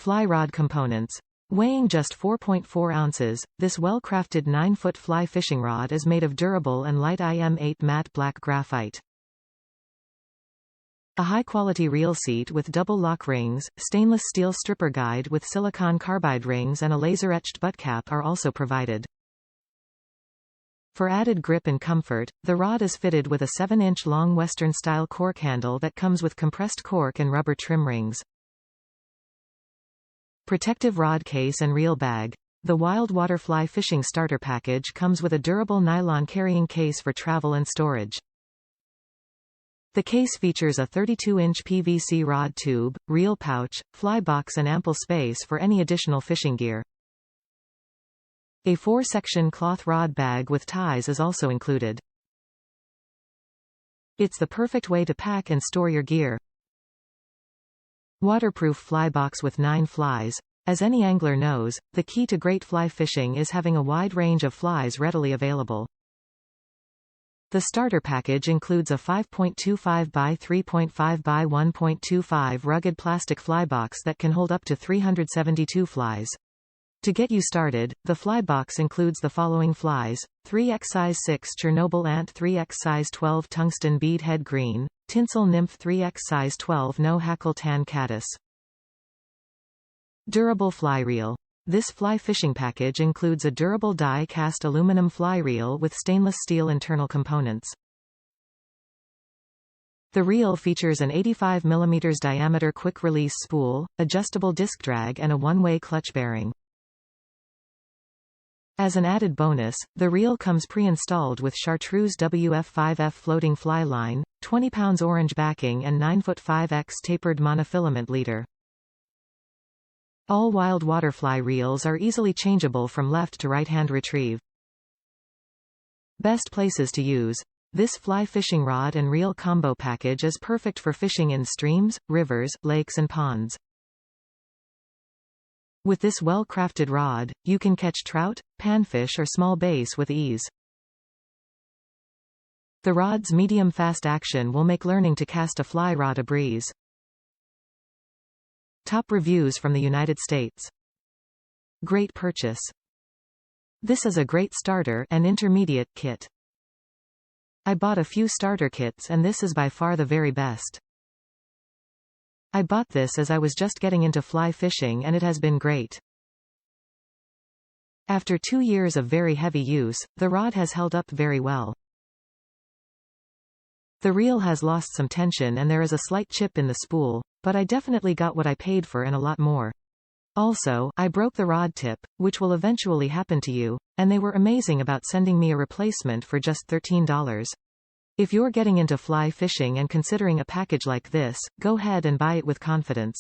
Fly rod components. Weighing just 4.4 ounces, this well-crafted 9-foot fly fishing rod is made of durable and light IM8 matte black graphite. A high-quality reel seat with double lock rings, stainless steel stripper guide with silicon carbide rings and a laser-etched butt cap are also provided. For added grip and comfort, the rod is fitted with a 7-inch long Western-style cork handle that comes with compressed cork and rubber trim rings. Protective rod case and reel bag. The Wild Water Fly Fishing Starter Package comes with a durable nylon carrying case for travel and storage. The case features a 32-inch PVC rod tube, reel pouch, fly box and ample space for any additional fishing gear. A 4-section cloth rod bag with ties is also included. It's the perfect way to pack and store your gear. Waterproof fly box with 9 flies. As any angler knows, the key to great fly fishing is having a wide range of flies readily available. The starter package includes a 5.25 by 3.5 by 1.25 rugged plastic fly box that can hold up to 372 flies. To get you started, the fly box includes the following flies: 3x size 6 Chernobyl ant, 3x size 12 tungsten bead head green, tinsel nymph, 3x size 12 no hackle tan caddis. Durable fly reel. This fly fishing package includes a durable die-cast aluminum fly reel with stainless steel internal components. The reel features an 85 mm diameter quick-release spool, adjustable disc drag and a one-way clutch bearing. As an added bonus, the reel comes pre-installed with chartreuse WF5F floating fly line, 20 pounds orange backing and 9-foot 5X tapered monofilament leader. All wild water fly reels are easily changeable from left to right-hand retrieve. Best places to use. This fly fishing rod and reel combo package is perfect for fishing in streams, rivers, lakes and ponds. With this well-crafted rod, you can catch trout, panfish or small bass with ease. The rod's medium-fast action will make learning to cast a fly rod a breeze. Top reviews from the United States. Great purchase. This is a great starter and intermediate kit. I bought a few starter kits and this is by far the very best. I bought this as I was just getting into fly fishing and it has been great. After 2 years of very heavy use, the rod has held up very well. The reel has lost some tension and there is a slight chip in the spool, but I definitely got what I paid for and a lot more. Also, I broke the rod tip, which will eventually happen to you, and they were amazing about sending me a replacement for just $13. If you're getting into fly fishing and considering a package like this, go ahead and buy it with confidence.